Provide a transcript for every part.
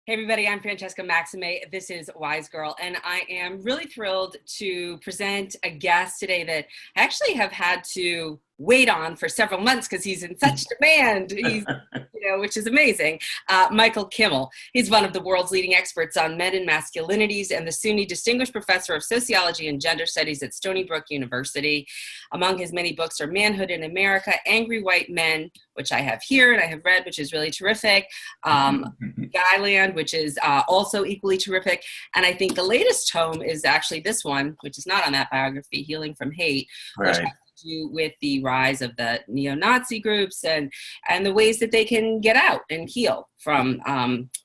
Hey everybody, I'm Francesca Maxime. This is Wise Girl, and I am really thrilled to present a guest today that I actually have had to wait on for several months because he's in such demand. He's, which is amazing. Michael Kimmel. He's one of the world's leading experts on men and masculinities and the SUNY Distinguished Professor of Sociology and Gender Studies at Stony Brook University. Among his many books are Manhood in America, Angry White Men, which I have here and I have read, which is really terrific. Guyland, which is also equally terrific. And I think the latest tome is actually this one, which is not on that biography, Healing from Hate, right, which has to do with the rise of the neo-Nazi groups and the ways that they can get out and heal from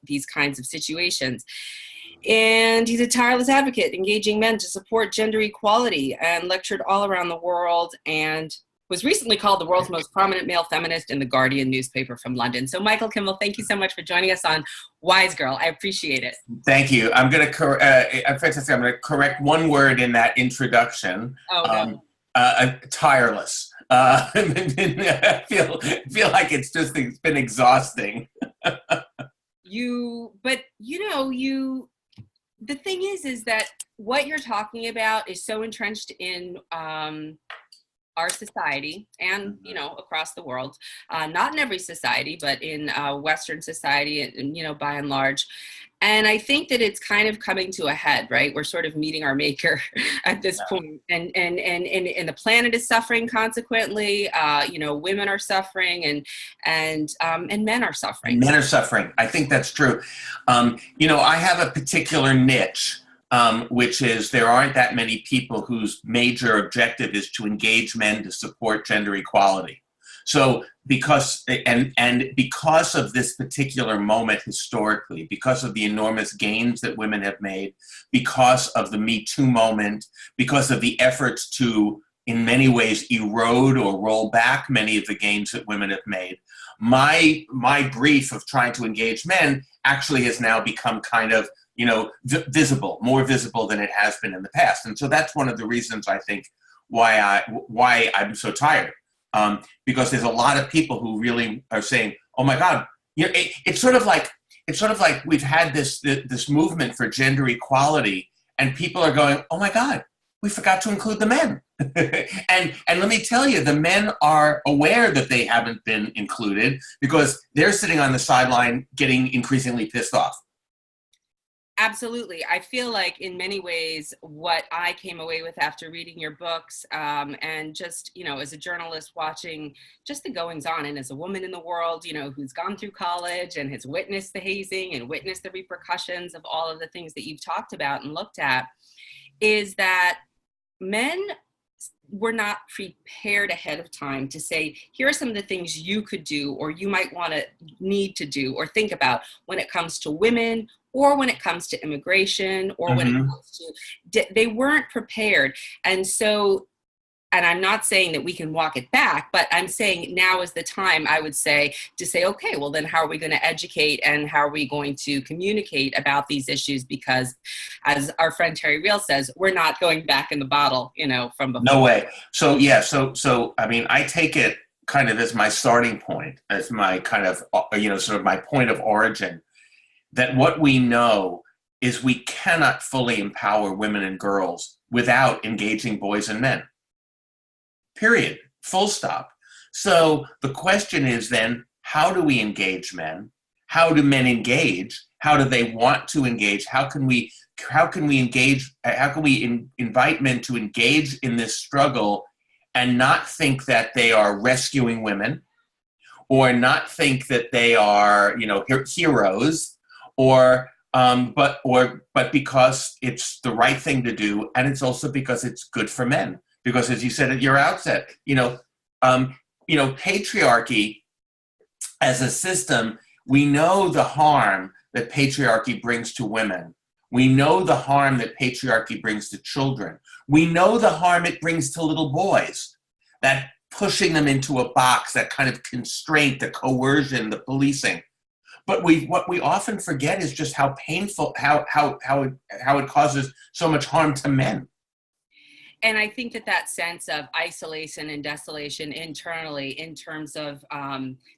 these kinds of situations. And he's a tireless advocate, engaging men to support gender equality, and lectured all around the world, and was recently called the world's most prominent male feminist in the Guardian newspaper from London. So Michael Kimmel, thank you so much for joining us on Wise Girl. I appreciate it. Thank you. I'm going to correct one word in that introduction. Oh, no. Tireless. I feel like it's been exhausting. The thing is that what you're talking about is so entrenched in our society and, across the world, not in every society, but in Western society, and, by and large. And I think that it's kind of coming to a head, right? We're sort of meeting our maker at this point. And the planet is suffering consequently. Women are suffering and men are suffering. Men are suffering. I think that's true. I have a particular niche, which is there aren't that many people whose major objective is to engage men to support gender equality. So because of this particular moment historically, because of the enormous gains that women have made, because of the Me Too moment, because of the efforts to, in many ways, erode or roll back many of the gains that women have made, my brief of trying to engage men actually has now become kind of, visible, more visible than it has been in the past. And so that's one of the reasons I think why I'm so tired. Because there's a lot of people who really are saying, "Oh my God," it's sort of like we've had this movement for gender equality, and people are going, "Oh my God, we forgot to include the men." and let me tell you, the men are aware that they haven't been included because they're sitting on the sideline getting increasingly pissed off. Absolutely. I feel like in many ways what I came away with after reading your books and just, as a journalist watching just the goings on, and as a woman in the world, who's gone through college and has witnessed the hazing and witnessed the repercussions of all of the things that you've talked about and looked at, is that men were not prepared ahead of time to say, here are some of the things you could do or you might need to do or think about when it comes to women, or when it comes to immigration, or when it comes to, they weren't prepared. And so, and I'm not saying that we can walk it back, but I'm saying now is the time, I would say, to say, okay, well then how are we going to educate and how are we going to communicate about these issues? Because as our friend Terry Real says, we're not going back in the bottle, from before. No way. So yeah, so I mean, I take it kind of as my starting point, as my kind of, sort of my point of origin, that what we know is we cannot fully empower women and girls without engaging boys and men. Period. Full stop. So the question is then, how do we engage men? How do men engage? How do they want to engage? How can we engage? How can we invite men to engage in this struggle and not think that they are rescuing women, or not think that they are, heroes, but because it's the right thing to do, and it's also because it's good for men. Because as you said at your outset, patriarchy as a system, we know the harm that patriarchy brings to women. We know the harm that patriarchy brings to children. We know the harm it brings to little boys, that pushing them into a box, that kind of constraint, the coercion, the policing. But what we often forget is just how painful, how it causes so much harm to men. And I think that that sense of isolation and desolation internally, in terms of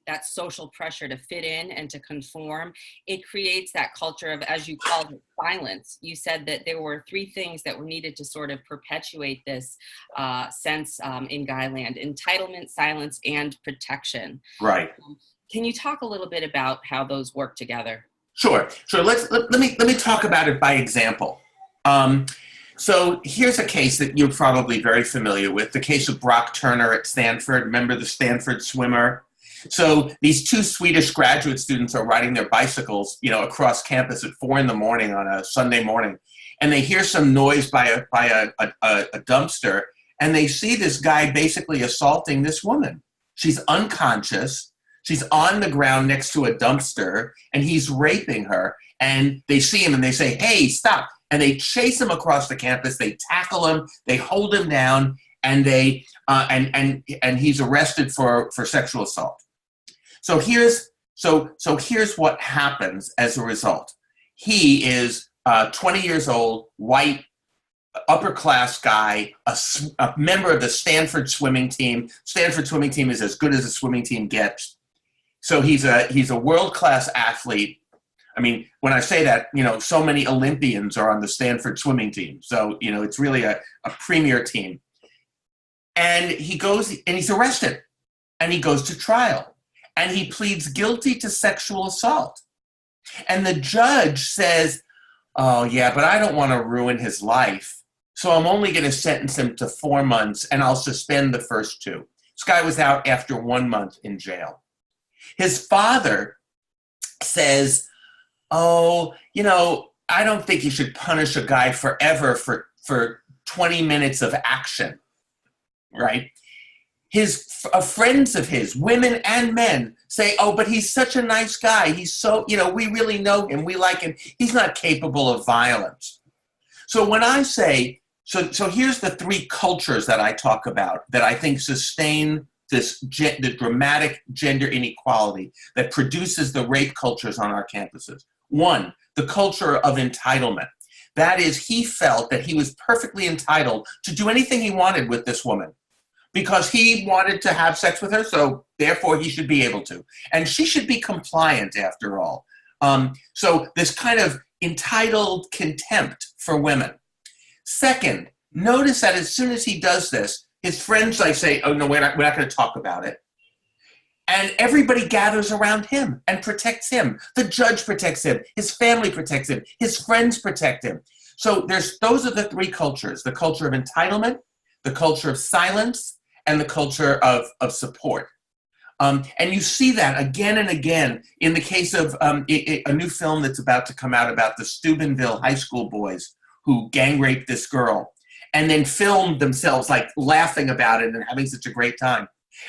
that social pressure to fit in and to conform, it creates that culture of, as you called it, silence. You said that there were three things that were needed to sort of perpetuate this sense in Guyland: entitlement, silence, and protection. Right. Can you talk a little bit about how those work together? Sure. Let me talk about it by example. So here's a case that you're probably very familiar with, the case of Brock Turner at Stanford. Remember the Stanford swimmer? So these two Swedish graduate students are riding their bicycles, across campus at 4 a.m. on a Sunday morning, and they hear some noise by a dumpster, and they see this guy basically assaulting this woman. She's unconscious. She's on the ground next to a dumpster, and he's raping her. And they see him and they say, "Hey, stop." And they chase him across the campus. They tackle him. They hold him down, and and he's arrested for sexual assault. So here's what happens as a result. He is 20 years old, white, upper class guy, a member of the Stanford swimming team. Stanford swimming team is as good as a swimming team gets. So he's a world class athlete. I mean, when I say that, so many Olympians are on the Stanford swimming team. So, it's really a premier team. And he goes and he's arrested, and he goes to trial, and he pleads guilty to sexual assault. And the judge says, "Oh yeah, but I don't want to ruin his life. So I'm only going to sentence him to 4 months, and I'll suspend the first 2. This guy was out after 1 month in jail. His father says, "Oh, I don't think you should punish a guy forever for 20 minutes of action," right? Friends of his, women and men, say, "Oh, but he's such a nice guy. He's so, we really know him. We like him. He's not capable of violence." So when I say, so here's the 3 cultures that I talk about that I think sustain the dramatic gender inequality that produces the rape cultures on our campuses. 1, the culture of entitlement. That is, he felt that he was perfectly entitled to do anything he wanted with this woman because he wanted to have sex with her, so therefore he should be able to. And she should be compliant after all. So this kind of entitled contempt for women. Second, notice that as soon as he does this, his friends say, "Oh no, we're not going to talk about it." And everybody gathers around him and protects him. The judge protects him. His family protects him. His friends protect him. So those are the 3 cultures: the culture of entitlement, the culture of silence, and the culture of support. And you see that again and again in the case of a new film that's about to come out about the Steubenville high school boys who gang raped this girl and then filmed themselves like laughing about it and having such a great time.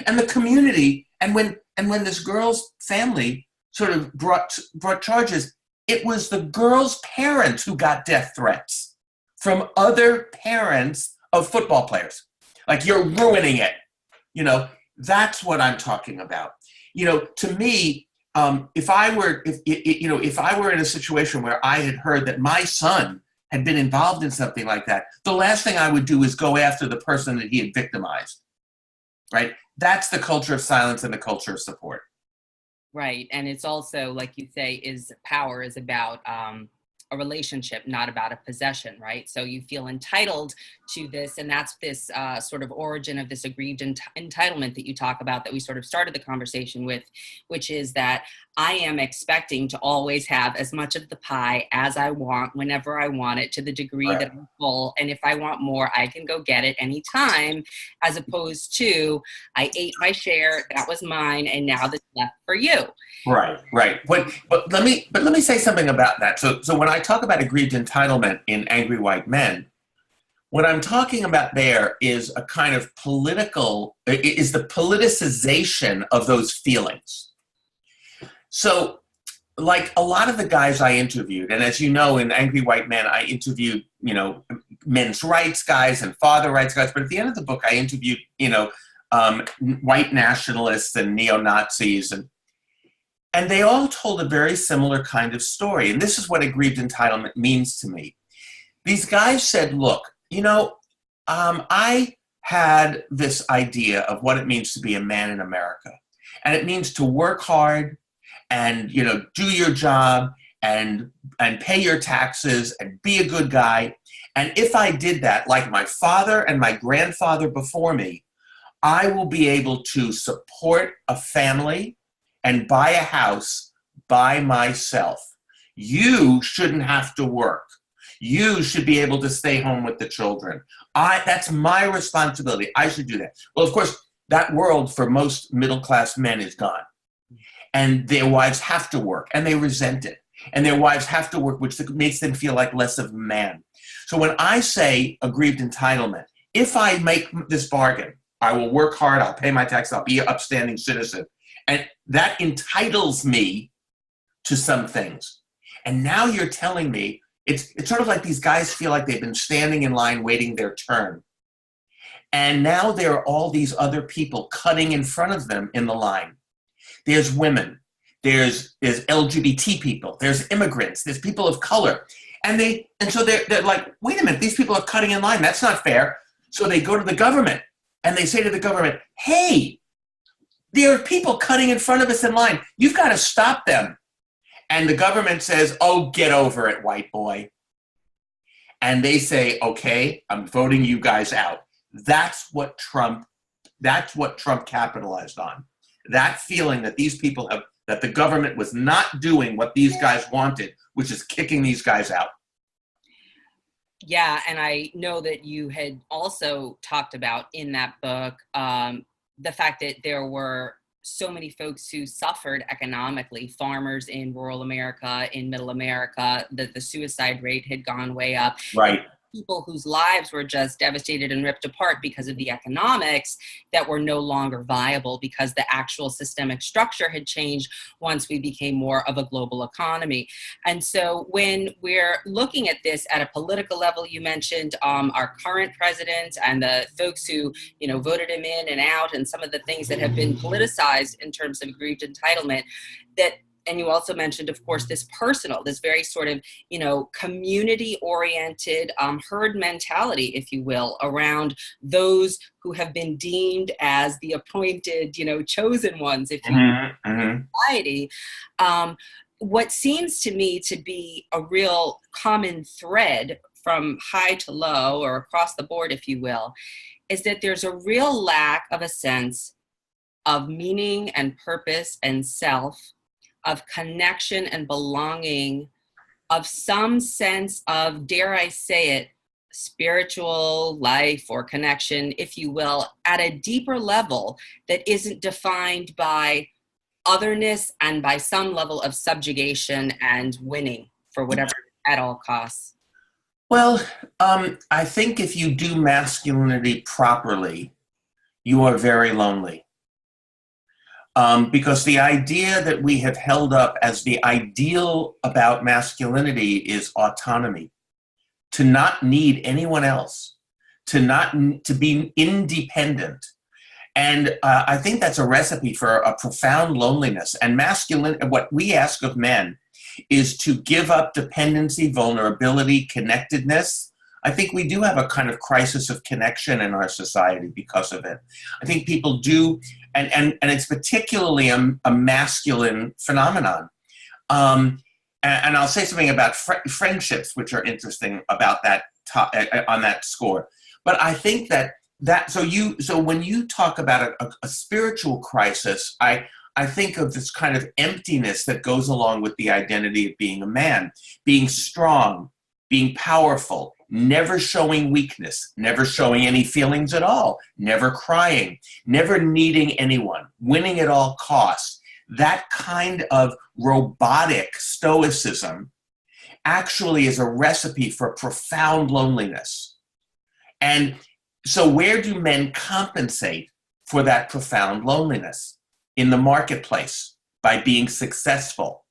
And the community, and when this girl's family sort of brought charges, it was the girl's parents who got death threats from other parents of football players. Like, "You're ruining it." That's what I'm talking about. To me, if I were in a situation where I had heard that my son had been involved in something like that, the last thing I would do is go after the person that he had victimized, right? That's the culture of silence and the culture of support. Right. And it's also, like you say, power is about a relationship, not about a possession, right? So you feel entitled to this, and that's this sort of origin of this aggrieved entitlement that you talk about, that we sort of started the conversation with, which is that I am expecting to always have as much of the pie as I want, whenever I want it, to the degree Right. that I'm full. And if I want more, I can go get it anytime, as opposed to, I ate my share, that was mine, and now that's left for you. Right. But let me say something about that. So when I talk about aggrieved entitlement in Angry White Men, what I'm talking about there is a kind of the politicization of those feelings. So, like a lot of the guys I interviewed, and as you know, in Angry White Men, I interviewed, men's rights guys and father rights guys, but at the end of the book, I interviewed, white nationalists and neo-Nazis, and they all told a very similar kind of story. And this is what aggrieved entitlement means to me. These guys said, "Look, I had this idea of what it means to be a man in America. And it means to work hard and, do your job and pay your taxes and be a good guy. And if I did that, like my father and my grandfather before me, I will be able to support a family and buy a house by myself. You shouldn't have to work. You should be able to stay home with the children. That's my responsibility. I should do that. Well, of course, that world for most middle-class men is gone. And their wives have to work, and they resent it. And their wives have to work, which makes them feel like less of a man. So when I say aggrieved entitlement, if I make this bargain, I will work hard, I'll pay my taxes, I'll be an upstanding citizen. And that entitles me to some things. And now you're telling me, it's sort of like these guys feel like they've been standing in line waiting their turn. And now there are all these other people cutting in front of them in the line. There's women, there's LGBT people, there's immigrants, there's people of color. And so they're like, wait a minute, these people are cutting in line, that's not fair. So they go to the government and they say to the government, hey, there are people cutting in front of us in line. You've got to stop them. And the government says, oh, get over it, white boy. And they say, okay, I'm voting you guys out. That's what Trump capitalized on. That feeling that these people have, that the government was not doing what these guys wanted, which is kicking these guys out. Yeah, and I know that you had also talked about in that book the fact that there were so many folks who suffered economically, farmers in rural America, in middle America, that the suicide rate had gone way up. Right. People whose lives were just devastated and ripped apart because of the economics that were no longer viable because the actual systemic structure had changed once we became more of a global economy. And so when we're looking at this at a political level, you mentioned our current president and the folks who, voted him in and out and some of the things that have been politicized in terms of aggrieved entitlement and you also mentioned, of course, this very sort of, community-oriented herd mentality, if you will, around those who have been deemed as the appointed, chosen ones, if you will, in society. What seems to me to be a real common thread from high to low or across the board, if you will, is that there's a real lack of a sense of meaning and purpose and self, of connection and belonging, of some sense of, dare I say it, spiritual life or connection, if you will, at a deeper level that isn't defined by otherness and by some level of subjugation and winning for whatever at all costs. Well, I think if you do masculinity properly, you are very lonely. Because the idea that we have held up as the ideal about masculinity is autonomy, to not need anyone else, to be independent. And I think that's a recipe for a profound loneliness. And what we ask of men is to give up dependency, vulnerability, connectedness. I think we do have a kind of crisis of connection in our society because of it. I think people do, and it's particularly a masculine phenomenon. And I'll say something about friendships, which are interesting about that on that score. But I think so when you talk about a spiritual crisis, I think of this kind of emptiness that goes along with the identity of being a man, being strong, being powerful, never showing weakness, never showing any feelings at all, never crying, never needing anyone, winning at all costs. That kind of robotic stoicism actually is a recipe for profound loneliness. And so where do men compensate for that profound loneliness? In the marketplace, by being successful,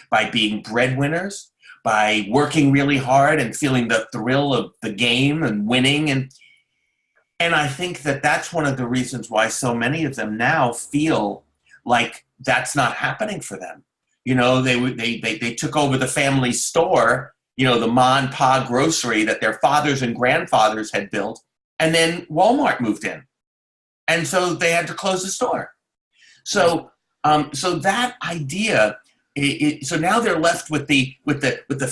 by being breadwinners, by working really hard and feeling the thrill of the game and winning. And I think that that's one of the reasons why so many of them now feel like that's not happening for them. They took over the family store, the ma and pa grocery that their fathers and grandfathers had built, And then Walmart moved in. And so they had to close the store. So, so that idea, so now they're left with the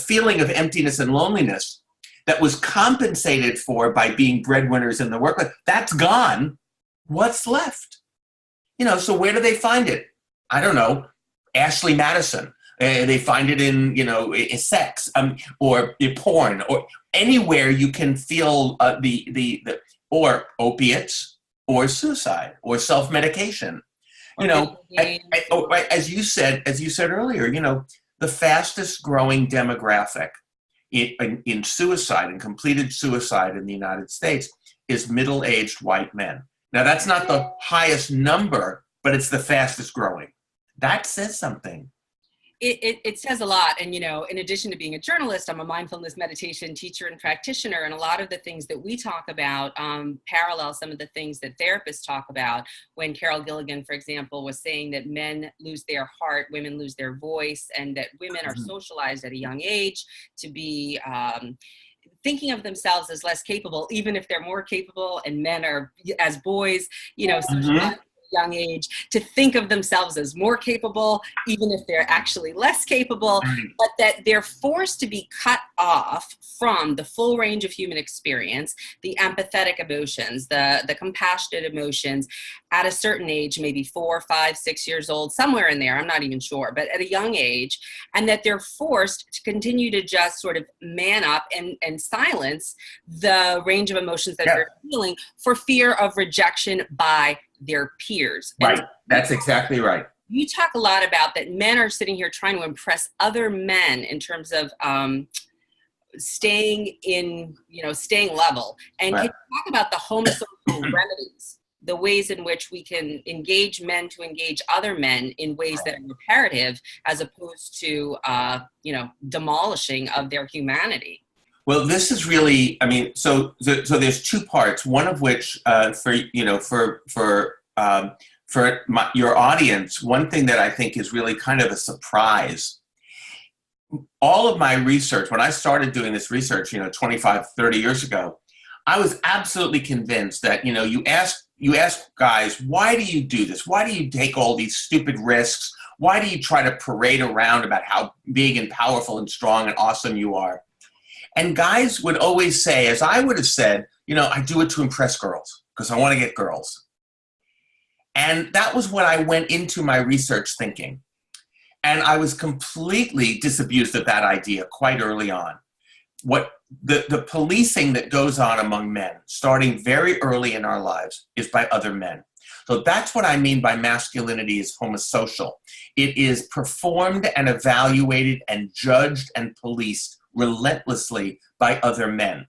feeling of emptiness and loneliness that was compensated for by being breadwinners in the workplace. That's gone. What's left? So where do they find it? I don't know. Ashley Madison. They find it in, sex, or porn, or anywhere you can feel or opiates, or suicide, or self-medication. As you said earlier, the fastest growing demographic in suicide and completed suicide in the United States is middle-aged white men. Now, that's not the highest number, but it's the fastest growing. That says something. It says a lot. And, in addition to being a journalist, I'm a mindfulness meditation teacher and practitioner. And a lot of the things that we talk about parallel some of the things that therapists talk about. When Carol Gilligan, for example, was saying that men lose their heart, women lose their voice, and that women are socialized at a young age to be thinking of themselves as less capable, even if they're more capable, and men are, as boys, socialized young age to think of themselves as more capable, even if they're actually less capable, but that they're forced to be cut off from the full range of human experience, the empathetic emotions, the compassionate emotions at a certain age, maybe 4, 5, 6 years old, somewhere in there, I'm not even sure, but at a young age, and that they're forced to continue to just sort of man up and silence the range of emotions that they're feeling for fear of rejection by their peers. Right. That's exactly right. You talk a lot about that men are sitting here trying to impress other men in terms of staying level. And can you talk about the homosocial remedies, the ways in which we can engage men to engage other men in ways that are reparative as opposed to, demolishing of their humanity? Well, this is really, so there's two parts. One of which, for your audience, one thing that I think is really kind of a surprise. All of my research, when I started doing this research, 25, 30 years ago, I was absolutely convinced that, you ask guys, why do you do this? Why do you take all these stupid risks? Why do you try to parade around about how big and powerful and strong and awesome you are? And guys would always say, as I would have said, I do it to impress girls because I want to get girls. And that was what I went into my research thinking. And I was completely disabused of that idea quite early on. What the policing that goes on among men, starting very early in our lives, is by other men. So that's what I mean by masculinity is homosocial. It is performed and evaluated and judged and policed relentlessly by other men.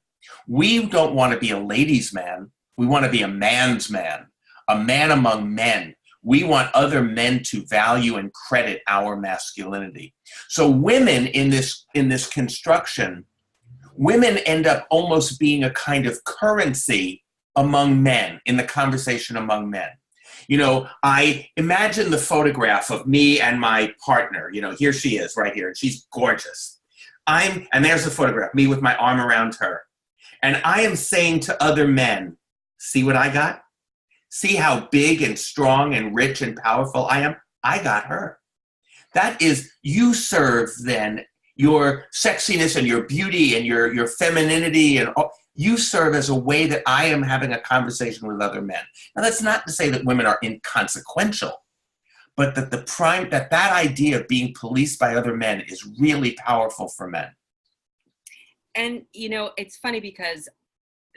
We don't want to be a ladies' man. We want to be a man's man, a man among men. We want other men to value and credit our masculinity. So women in this construction, women end up almost being a kind of currency among men, in the conversation among men. I imagine the photograph of me and my partner. Here she is right here, and she's gorgeous. And there's a photograph, me with my arm around her. And I am saying to other men, see what I got? See how big and strong and rich and powerful I am? I got her. That is, you serve then your sexiness and your beauty and your femininity, and you serve as a way that I am having a conversation with other men. Now, that's not to say that women are inconsequential, but that that idea of being policed by other men is really powerful for men. And, it's funny because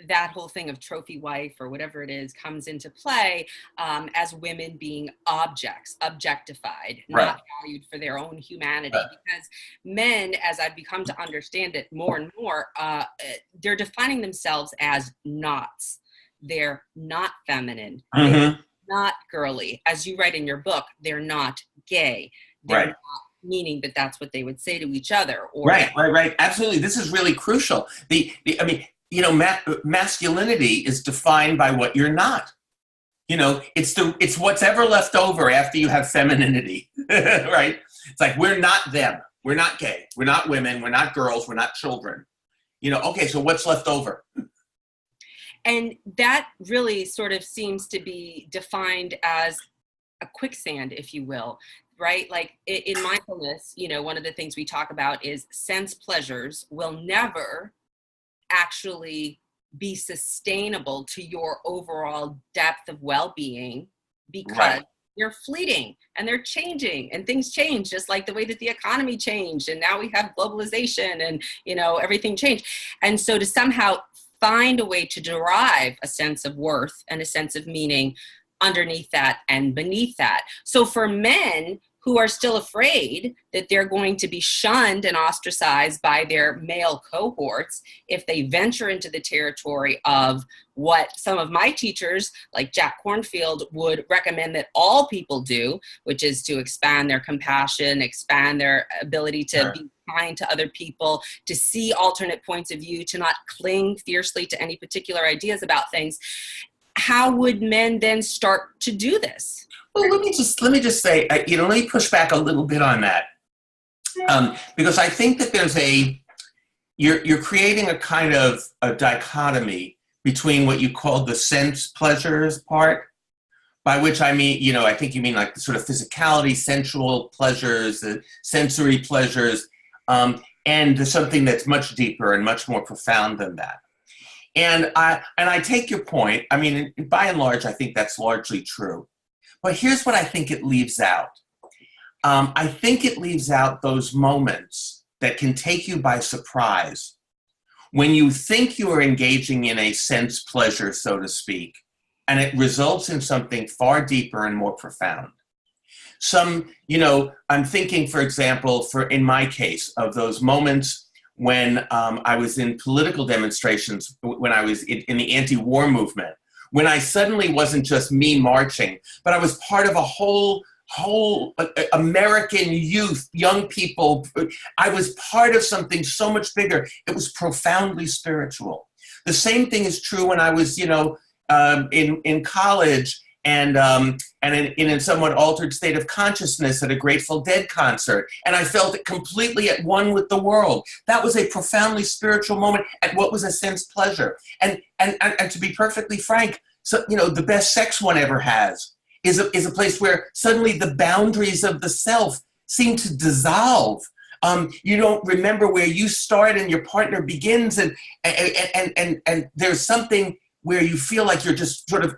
that whole thing of trophy wife or whatever it is comes into play as women being objects, objectified, not valued for their own humanity. Because men, as I've become to understand it more and more, they're defining themselves as nots. They're not feminine. They're not girly. As you write in your book, they're not gay. They're not meaning that that's what they would say to each other. Or right. Absolutely. This is really crucial. Masculinity is defined by what you're not. It's what's ever left over after you have femininity, right? It's like, we're not them. We're not gay. We're not women. We're not girls. We're not children. Okay, so what's left over? And that really sort of seems to be defined as a quicksand, if you will, right? Like in mindfulness, you know, one of the things we talk about is sense pleasures will never actually be sustainable to your overall depth of well-being, because Right. they're fleeting and they're changing, and things change just like the way that the economy changed, and now we have globalization and, you know, everything changed. And so to somehow find a way to derive a sense of worth and a sense of meaning underneath that and beneath that. So for men who are still afraid that they're going to be shunned and ostracized by their male cohorts if they venture into the territory of what some of my teachers, like Jack Kornfield, would recommend that all people do, which is to expand their compassion, expand their ability to Sure. be kind to other people, to see alternate points of view, to not cling fiercely to any particular ideas about things. How would men then start to do this? Well, let me just say, let me push back a little bit on that, because I think that you're creating a kind of a dichotomy between what you call the sense pleasures part, by which I mean, I think you mean like the sort of physicality, sensual pleasures, the sensory pleasures, and something that's much deeper and much more profound than that. And I take your point. I mean, by and large, I think that's largely true. But here's what I think it leaves out. I think it leaves out those moments that can take you by surprise when you think you are engaging in a sense pleasure, so to speak, and it results in something far deeper and more profound. I'm thinking, for example, in my case, of those moments when I was in political demonstrations, when I was in the anti-war movement, when I suddenly wasn't just me marching, but I was part of a whole American youth, young people. I was part of something so much bigger. It was profoundly spiritual. The same thing is true when I was, in college and in a somewhat altered state of consciousness at a Grateful Dead concert, and I felt it completely at one with the world. That was a profoundly spiritual moment at what was a sense pleasure. And to be perfectly frank, so the best sex one ever has is a place where suddenly the boundaries of the self seem to dissolve. You don't remember where you start and your partner begins, and there's something where you feel like you're just sort of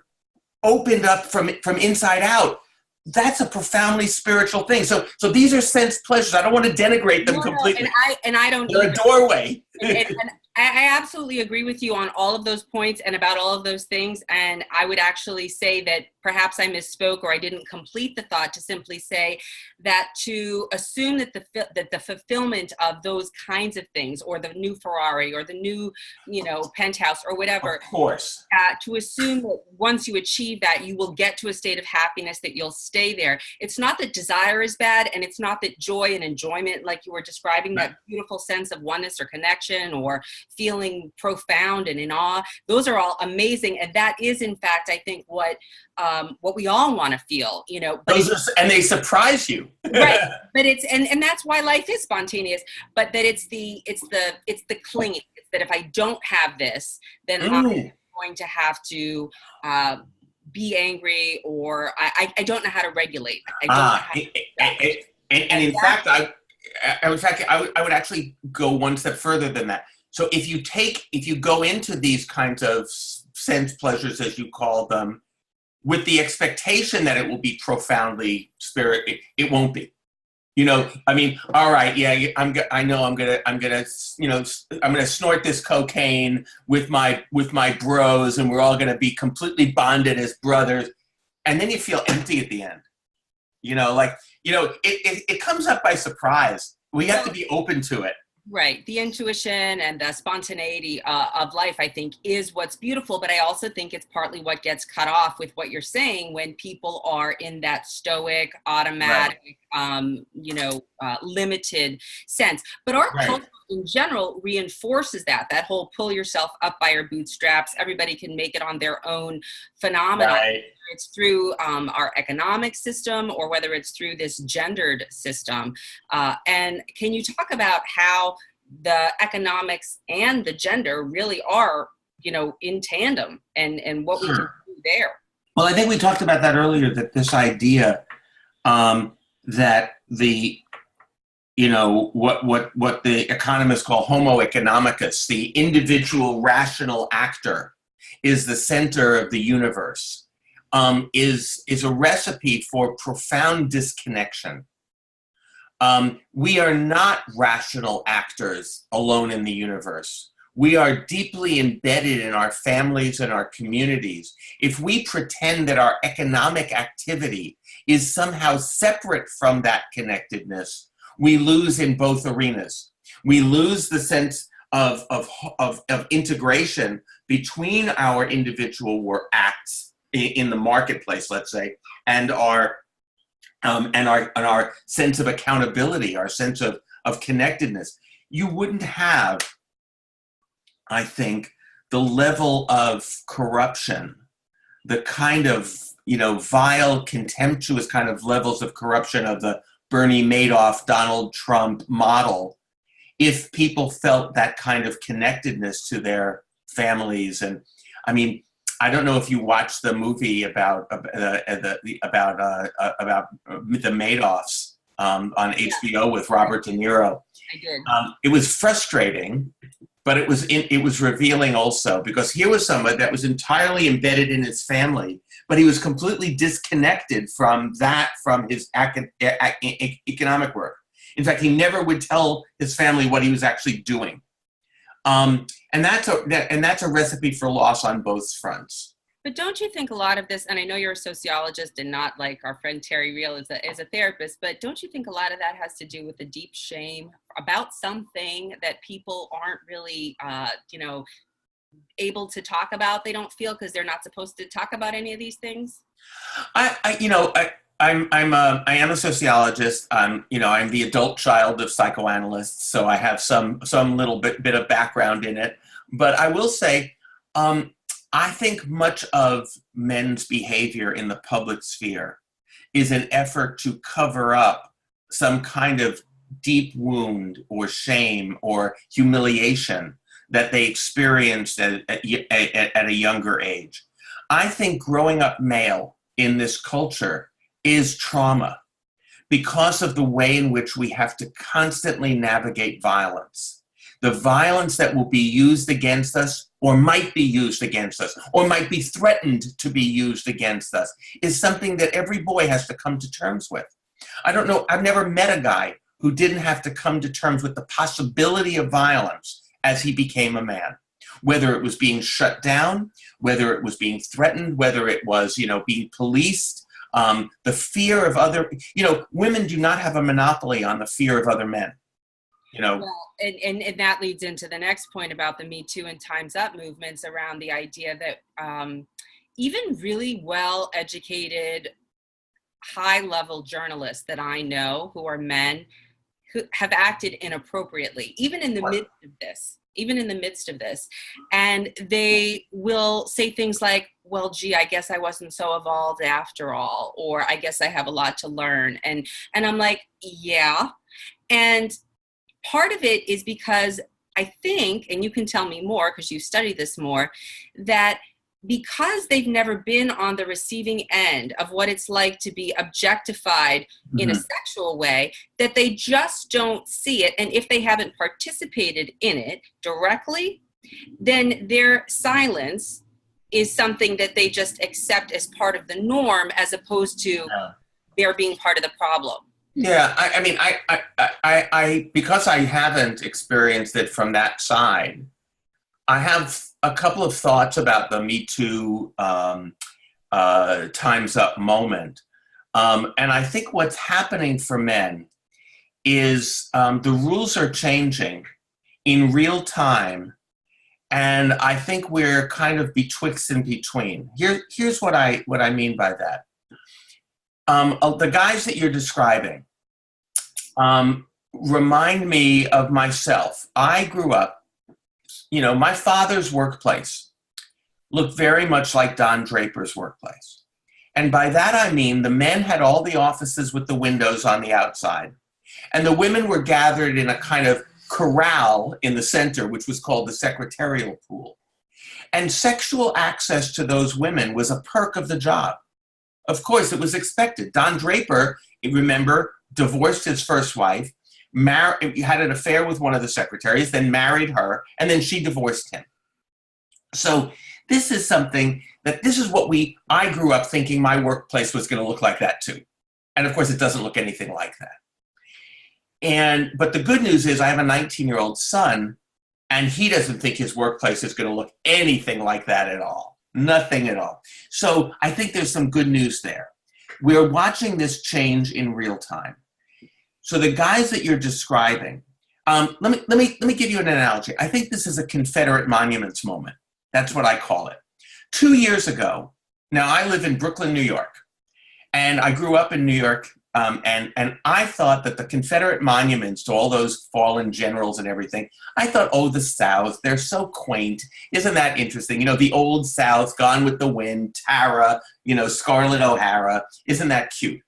opened up from inside out. That's a profoundly spiritual thing. So these are sense pleasures. I don't want to denigrate them completely. And I don't. They're a doorway. And I absolutely agree with you on all of those points and about all of those things. And I would actually say that perhaps I misspoke or I didn't complete the thought to simply say that to assume that the fulfillment of those kinds of things, or the new Ferrari or the new, penthouse or whatever, of course, to assume that once you achieve that, you will get to a state of happiness, that you'll stay there. It's not that desire is bad, and it's not that joy and enjoyment, like you were describing, that beautiful sense of oneness or connection or feeling profound and in awe, those are all amazing. And that is, in fact, I think what we all want to feel, but and they surprise you. Right. But and that's why life is spontaneous, but that it's the clinging. It's that if I don't have this, then I'm going to have to be angry, or I don't know how to regulate. I don't know how to and in fact, I would actually go one step further than that. So if you go into these kinds of sense pleasures, as you call them, with the expectation that it will be profoundly it won't be. I mean, all right, yeah, I'm gonna snort this cocaine with my bros, and we're all gonna be completely bonded as brothers, and then you feel empty at the end. It comes up by surprise. We have to be open to it. Right. The intuition and the spontaneity of life, I think, is what's beautiful. But I also think it's partly what gets cut off with what you're saying when people are in that stoic, automatic, limited sense. But our culture in general reinforces that whole pull yourself up by your bootstraps. Everybody can make it on their own phenomenon. Right. Whether it's through our economic system or whether it's through this gendered system. And can you talk about how the economics and the gender really are in tandem and what we can do there. Well, I think we talked about that earlier, that this idea that what the economists call homo economicus, the individual rational actor, is the center of the universe, is a recipe for profound disconnection. We are not rational actors alone in the universe. We are deeply embedded in our families and our communities. If we pretend that our economic activity is somehow separate from that connectedness, we lose in both arenas. We lose the sense of integration between our individual acts in the marketplace, let's say, and our sense of accountability, our sense of connectedness. You wouldn't have, I think, the level of corruption, the kind of, vile, contemptuous kind of levels of corruption of the Bernie Madoff, Donald Trump model, if people felt that kind of connectedness to their families. And I mean, I don't know if you watched the movie about the Madoffs on HBO with Robert De Niro. I did. It was frustrating, but it was revealing also, because here was someone that was entirely embedded in his family, but he was completely disconnected from his economic work. In fact, he never would tell his family what he was actually doing. And that's a recipe for loss on both fronts. But don't you think a lot of this, and I know you're a sociologist and not like our friend Terry Real is a therapist, but don't you think a lot of that has to do with the deep shame about something that people aren't really, able to talk about? They don't feel because they're not supposed to talk about any of these things? I am a sociologist. I'm the adult child of psychoanalysts, so I have some little bit of background in it. But I will say, I think much of men's behavior in the public sphere is an effort to cover up some kind of deep wound or shame or humiliation that they experienced at a younger age. I think growing up male in this culture is trauma because of the way in which we have to constantly navigate violence. The violence that will be used against us, or might be used against us, or might be threatened to be used against us, is something that every boy has to come to terms with. I don't know, I've never met a guy who didn't have to come to terms with the possibility of violence as he became a man. Whether it was being shut down, whether it was being threatened, whether it was, being policed, the fear of other, women do not have a monopoly on the fear of other men. Well, and that leads into the next point about the Me Too and Time's Up movements around the idea that even really well-educated, high-level journalists that I know who are men who have acted inappropriately, even in the midst of this. And they will say things like, well, gee, I guess I wasn't so evolved after all, or I guess I have a lot to learn. And I'm like, yeah. And part of it is because I think, and you can tell me more because you study this more, that because they've never been on the receiving end of what it's like to be objectified in a sexual way, that they just don't see it. And if they haven't participated in it directly, then their silence is something that they just accept as part of the norm, as opposed to their being part of the problem. Yeah, I because I haven't experienced it from that side, I have a couple of thoughts about the Me Too Time's Up moment. And I think what's happening for men is the rules are changing in real time. And I think we're kind of betwixt and between. Here's what I mean by that. The guys that you're describing remind me of myself. I grew up, my father's workplace looked very much like Don Draper's workplace. And by that I mean the men had all the offices with the windows on the outside, and the women were gathered in a kind of corral in the center, which was called the secretarial pool. And sexual access to those women was a perk of the job. Of course, it was expected. Don Draper, remember, divorced his first wife, had an affair with one of the secretaries, then married her, and then she divorced him. So this is something this is what I grew up thinking my workplace was going to look like that too. And of course, it doesn't look anything like that. But the good news is I have a 19-year-old son, and he doesn't think his workplace is going to look anything like that at all. Nothing at all. So I think there's some good news there. We're watching this change in real time. So the guys that you're describing, let me give you an analogy. I think this is a Confederate monuments moment. That's what I call it. 2 years ago, now I live in Brooklyn, New York, and I grew up in New York, and I thought that the Confederate monuments to all those fallen generals and everything, I thought, oh, the South, they're so quaint. Isn't that interesting? You know, the old South, Gone with the Wind, Tara, Scarlett O'Hara. Isn't that cute?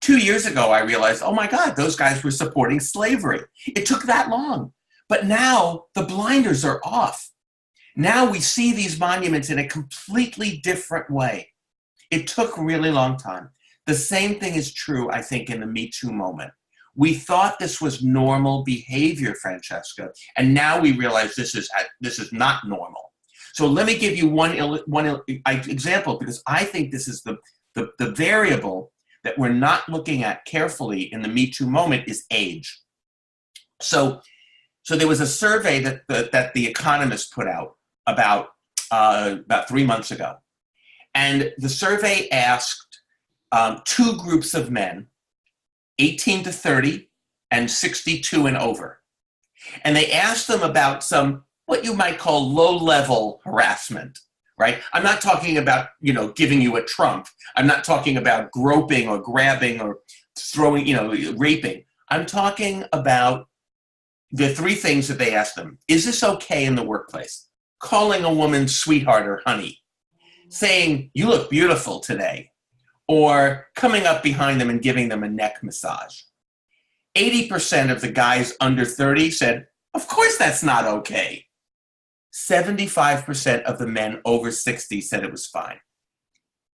2 years ago, I realized, oh my God, those guys were supporting slavery. It took that long. But now the blinders are off. Now we see these monuments in a completely different way. It took a really long time. The same thing is true, I think, in the Me Too moment. We thought this was normal behavior, Francesca, and now we realize this is not normal. So let me give you one example, because I think this is the variable that we're not looking at carefully in the Me Too moment is age. So there was a survey that the Economist put out about 3 months ago, and the survey asked two groups of men, 18 to 30 and 62 and over. And they asked them about some, what you might call low-level harassment, right? I'm not talking about, giving you a trump. I'm not talking about groping or grabbing or throwing, raping. I'm talking about the three things that they asked them. Is this okay in the workplace? Calling a woman sweetheart or honey, saying, you look beautiful today, or coming up behind them and giving them a neck massage. 80% of the guys under 30 said, of course that's not okay. 75% of the men over 60 said it was fine.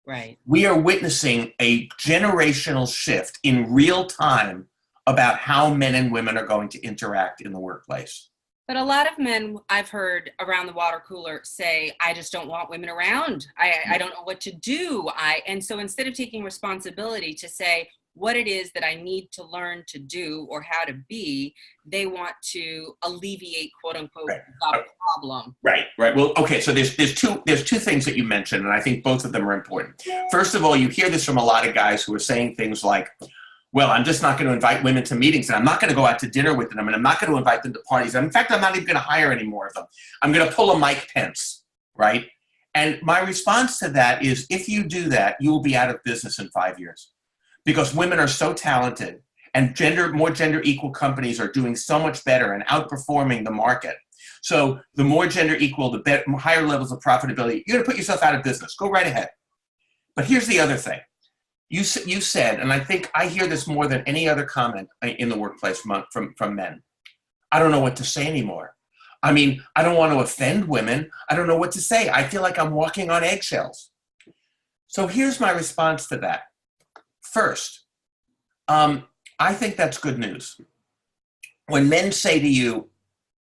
Right. We are witnessing a generational shift in real time about how men and women are going to interact in the workplace. But a lot of men I've heard around the water cooler say, I just don't want women around. I don't know what to do. And so instead of taking responsibility to say what it is that I need to learn to do or how to be, they want to alleviate, quote unquote, the problem. Right. Well, okay. So there's two things that you mentioned, and I think both of them are important. First of all, you hear this from a lot of guys who are saying things like, well, I'm just not going to invite women to meetings, and I'm not going to go out to dinner with them, and I'm not going to invite them to parties. In fact, I'm not even going to hire any more of them. I'm going to pull a Mike Pence, right? And my response to that is, if you do that, you will be out of business in 5 years, because women are so talented, and more gender equal companies are doing so much better and outperforming the market. So the more gender equal, the higher levels of profitability. You're going to put yourself out of business. Go right ahead. But here's the other thing. You said, and I think I hear this more than any other comment in the workplace from men, I don't know what to say anymore. I mean, I don't want to offend women. I don't know what to say. I feel like I'm walking on eggshells. So here's my response to that. First, I think that's good news. When men say to you,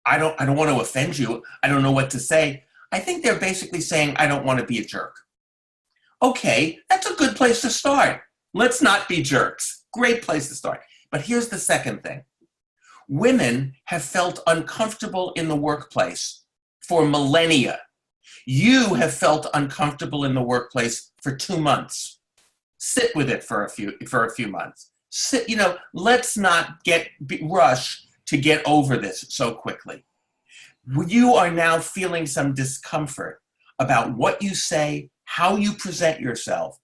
I don't want to offend you, I don't know what to say, I think they're basically saying, I don't want to be a jerk. Okay, that's a good place to start. Let's not be jerks. Great place to start. But here's the second thing. Women have felt uncomfortable in the workplace for millennia. You have felt uncomfortable in the workplace for 2 months. Sit with it for a few months. Let's not rush to get over this so quickly. You are now feeling some discomfort about what you say, how you present yourself,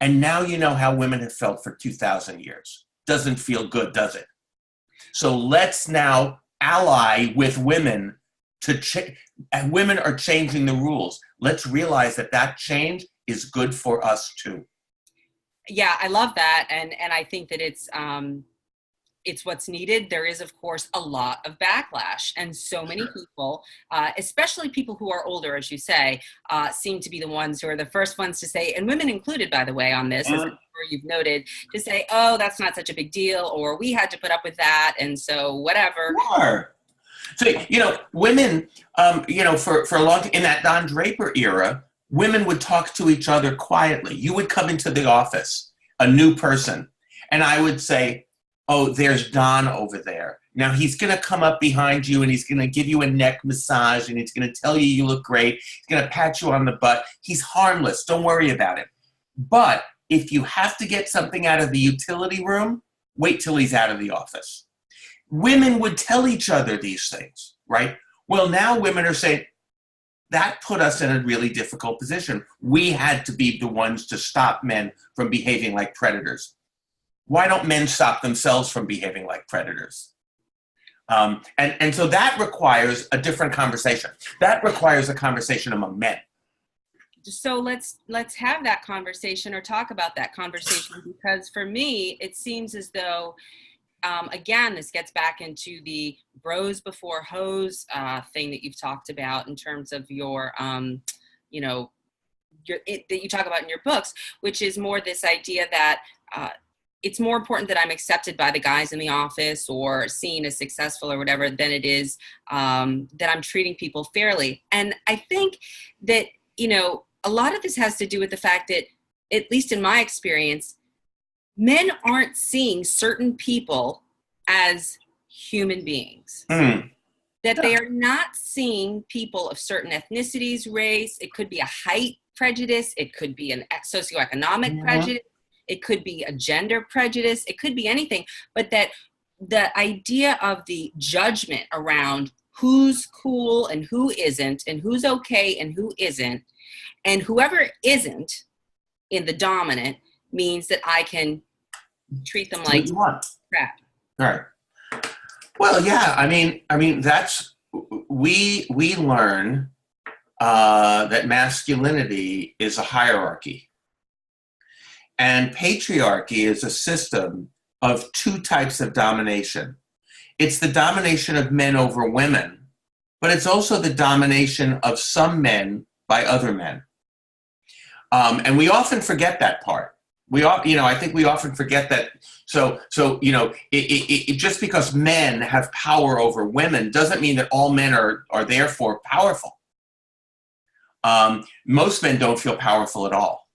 and now you know how women have felt for 2,000 years. Doesn't feel good, does it? So let's now ally with women and women are changing the rules. Let's realize that change is good for us too. Yeah, I love that, and I think that it's it's what's needed. There is, of course, a lot of backlash. And so many people, especially people who are older, as you say, seem to be the ones who are the first ones to say, and women included, by the way, on this, as I'm sure you've noted, to say, oh, that's not such a big deal, or we had to put up with that, and so whatever. Sure. So, women, for a long time, in that Don Draper era, women would talk to each other quietly. You would come into the office, a new person, and I would say, oh, there's Don over there. Now he's going to come up behind you and he's going to give you a neck massage and he's going to tell you you look great. He's going to pat you on the butt. He's harmless. Don't worry about it. But if you have to get something out of the utility room, wait till he's out of the office. Women would tell each other these things, right? Well, now women are saying, that put us in a really difficult position. We had to be the ones to stop men from behaving like predators. Why don't men stop themselves from behaving like predators? And so that requires a different conversation. That requires a conversation among men. So let's have that conversation, or talk about that conversation, because for me, it seems as though, again, this gets back into the bros before hoes thing that you've talked about in terms of your, that you talk about in your books, which is more this idea that it's more important that I'm accepted by the guys in the office or seen as successful or whatever than it is that I'm treating people fairly. And I think that, a lot of this has to do with the fact that, at least in my experience, men aren't seeing certain people as human beings. That they are not seeing people of certain ethnicities, race. It could be a height prejudice. It could be a socioeconomic prejudice. It could be a gender prejudice. It could be anything. But that the idea of the judgment around who's cool and who isn't, and who's okay and who isn't, and whoever isn't in the dominant means that I can treat them like crap. Right. Well, yeah. I mean, that's we learn that masculinity is a hierarchy, and patriarchy is a system of two types of domination. It's the domination of men over women, but it's also the domination of some men by other men. And we often forget that part. I think we often forget that. So just because men have power over women doesn't mean that all men are therefore powerful. Most men don't feel powerful at all.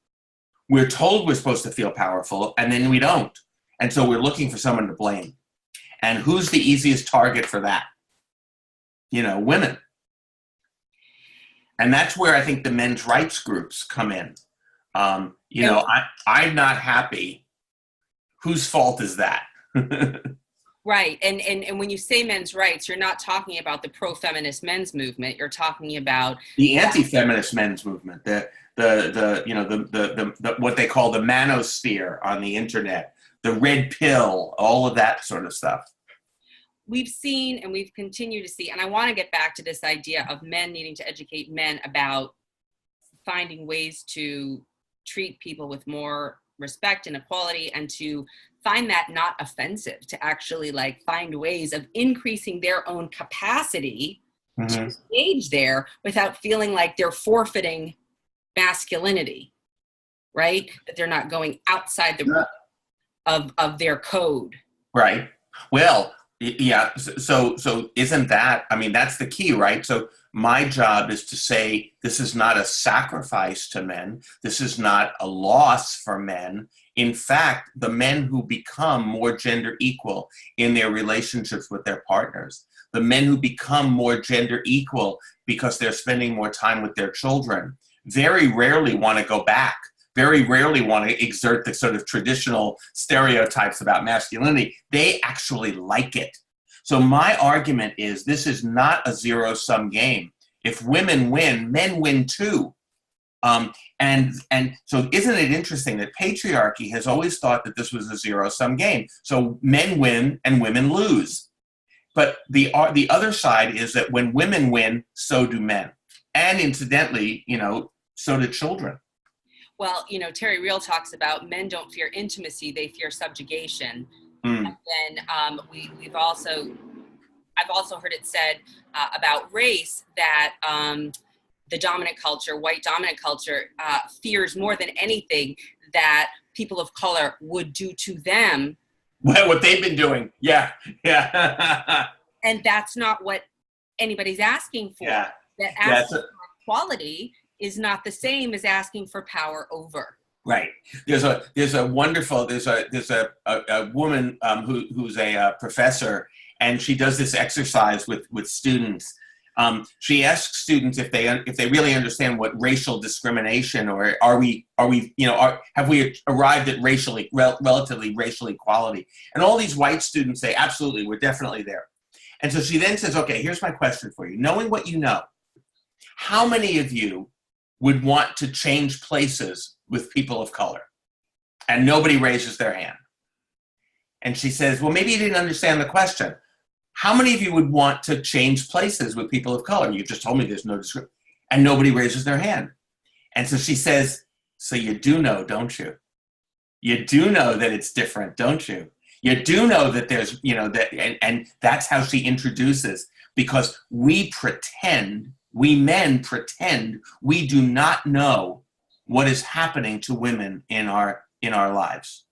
We're told we're supposed to feel powerful, and then we don't. And so we're looking for someone to blame. And who's the easiest target for that? Women. And that's where I think the men's rights groups come in. I'm not happy. Whose fault is that? Right. And when you say men's rights, you're not talking about the pro-feminist men's movement. You're talking about the anti-feminist men's movement, the what they call the manosphere on the internet, the red pill, all of that sort of stuff. We've seen, and we've continued to see, and I want to get back to this idea of men needing to educate men about finding ways to treat people with more respect and equality, and to find that not offensive, to actually find ways of increasing their own capacity to engage there without feeling like they're forfeiting masculinity, right? That they're not going outside the of their code. Right. Well, yeah. So isn't that, that's the key, right? So my job is to say, this is not a sacrifice to men. This is not a loss for men. In fact, the men who become more gender equal in their relationships with their partners, the men who become more gender equal because they're spending more time with their children, very rarely want to go back, very rarely want to exert the sort of traditional stereotypes about masculinity. They actually like it. So my argument is, this is not a zero-sum game. If women win, men win too. And so isn't it interesting that patriarchy has always thought that this was a zero-sum game? So men win and women lose. But the other side is that when women win, so do men. And incidentally, so do children. Well, Terry Real talks about men don't fear intimacy, they fear subjugation. Mm. And I've also heard it said about race that the dominant culture, white dominant culture, fears more than anything that people of color would do to them. Well, what they've been doing. Yeah. Yeah. And that's not what anybody's asking for. Yeah. That asking for equality is not the same as asking for power over. Right. There's a woman who's a professor, and she does this exercise with students. She asks students if they really understand what racial discrimination, or have we arrived at relatively racial equality? And all these white students say, absolutely, we're definitely there. And so she then says, okay, here's my question for you. Knowing what you know, how many of you would want to change places with people of color? And nobody raises their hand. And she says, well, maybe you didn't understand the question. How many of you would want to change places with people of color? You just told me there's no discrimination. And nobody raises their hand. And so she says, so you do know, don't you? You do know that it's different, don't you? You do know that there's, and that's how she introduces, because we men pretend we do not know what is happening to women in our lives.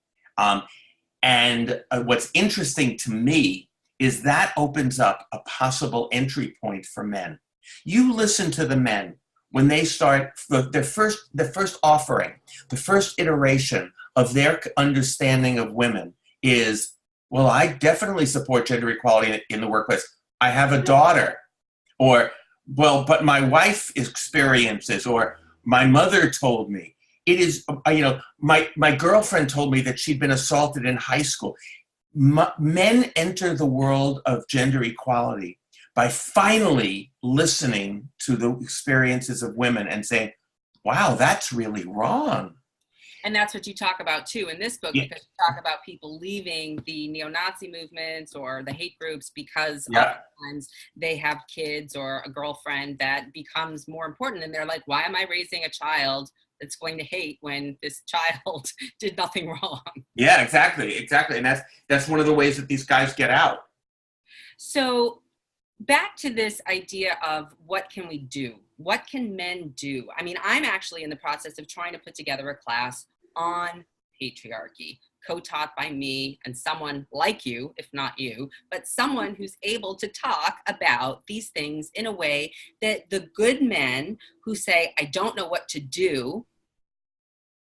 And what's interesting to me is that opens up a possible entry point for men. You listen to the men when they start the first offering, the first iteration of their understanding of women is, well, I definitely support gender equality in the workplace. I have a daughter, or, well, but my wife experiences, or my mother told me. It is, my girlfriend told me that she'd been assaulted in high school. Men enter the world of gender equality by finally listening to the experiences of women and saying, wow, that's really wrong. And that's what you talk about too in this book, Yeah. because you talk about people leaving the neo-Nazi movements or the hate groups because Yeah. oftentimes they have kids or a girlfriend that becomes more important. And they're like, why am I raising a child that's going to hate when this child did nothing wrong? Yeah, exactly. And that's one of the ways that these guys get out. So back to this idea of what can we do? What can men do? I mean, I'm actually in the process of trying to put together a class on patriarchy, co-taught by me and someone like you, if not you, but someone who's able to talk about these things in a way that the good men who say, I don't know what to do,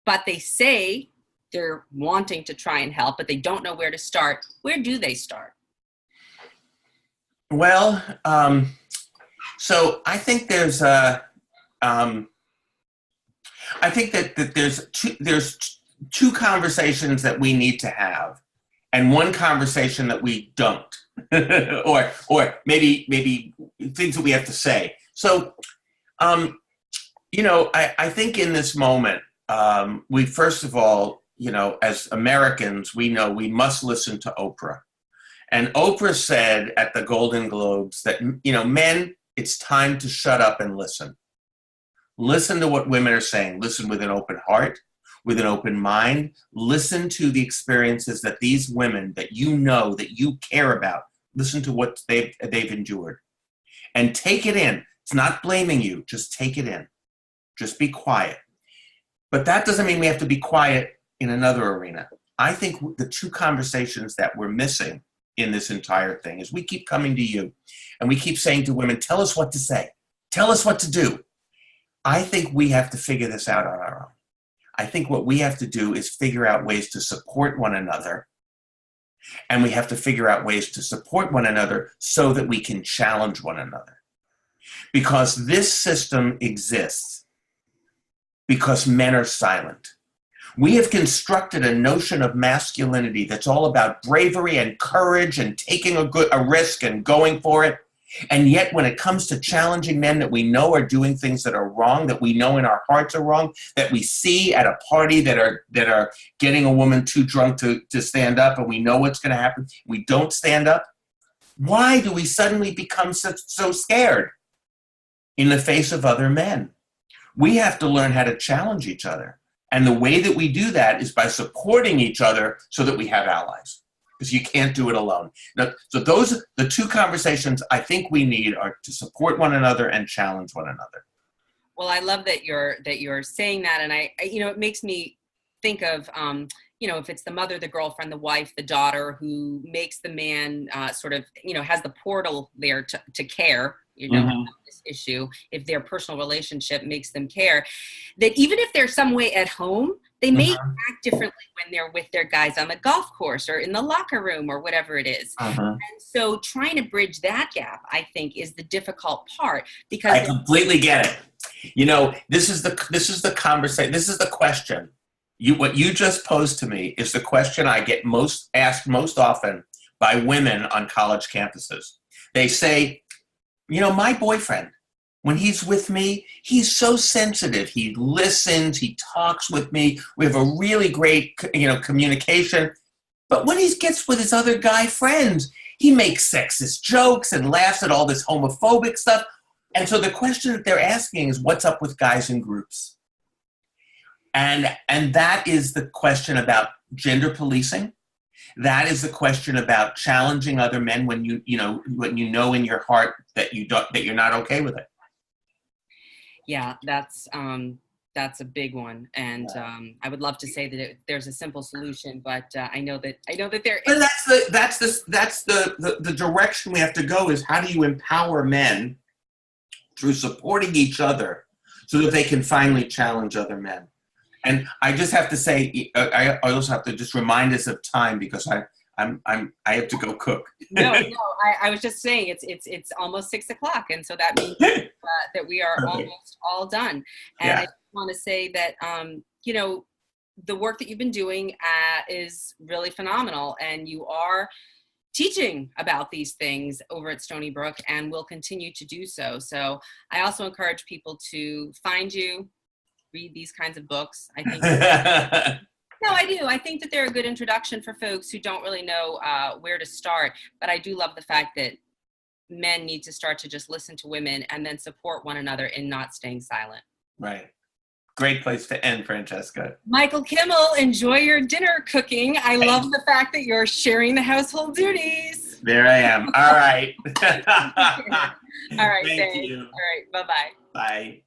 but they say they're wanting to try and help, but they don't know where to start. Where do they start? Well, so I think there's I think that there's two conversations that we need to have, and one conversation that we don't, or maybe things that we have to say. So, I think in this moment, we first of all, as Americans, we know we must listen to Oprah. And Oprah said at the Golden Globes that, men, it's time to shut up and listen. Listen to what women are saying. Listen with an open heart, with an open mind. Listen to the experiences that these women that that you care about, listen to what they've endured. And take it in. It's not blaming you. Just take it in. Just be quiet. But that doesn't mean we have to be quiet in another arena. I think the two conversations that we're missing in this entire thing is we keep coming to you and we keep saying to women, tell us what to say. Tell us what to do. I think we have to figure this out on our own. I think what we have to do is figure out ways to support one another. And we have to figure out ways to support one another so that we can challenge one another. Because this system exists because men are silent. We have constructed a notion of masculinity that's all about bravery and courage and taking a risk and going for it. And yet when it comes to challenging men that we know are doing things that are wrong, that we know in our hearts are wrong, that we see at a party that are getting a woman too drunk to stand up, and we know what's going to happen, we don't stand up. Why do we suddenly become so scared in the face of other men? We have to learn how to challenge each other. And the way that we do that is by supporting each other so that we have allies. because you can't do it alone. Now, so those, the two conversations I think we need are to support one another and challenge one another. Well, I love that you're saying that, and I it makes me think of if it's the mother, the girlfriend, the wife, the daughter who makes the man sort of has the portal there to care, about this issue. If their personal relationship makes them care, that even if they're some way at home, they may act differently when they're with their guys on the golf course or in the locker room or whatever it is. And so trying to bridge that gap, I think, is the difficult part, because I completely get it. This is the conversation. This is the question. What you just posed to me is the question I get asked most often by women on college campuses. They say, my boyfriend, when he's with me, he's so sensitive. He listens, he talks with me. We have a really great, communication. But when he gets with his other guy friends, he makes sexist jokes and laughs at all this homophobic stuff. And so the question that they're asking is, what's up with guys in groups? And that is the question about gender policing. That is the question about challenging other men when you know in your heart that you're not okay with it. Yeah, that's a big one, and I would love to say that there's a simple solution, but I know that there is. And that's the direction we have to go. Is how do you empower men through supporting each other so that they can finally challenge other men? And I just have to say, I also have to just remind us of time, because I have to go cook. No, I was just saying it's almost 6 o'clock, and so that means that we are almost all done. And I just want to say that the work that you've been doing is really phenomenal, and you are teaching about these things over at Stony Brook, and will continue to do so. So I also encourage people to find you, read these kinds of books. I think. No, I do. I think that they're a good introduction for folks who don't really know where to start. But I do love the fact that men need to start to just listen to women and then support one another in not staying silent. Right. Great place to end, Francesca. Michael Kimmel, enjoy your dinner cooking. I love the fact that you're sharing the household duties. There I am. All right. All right. Thank you. All right. Bye-bye. Bye.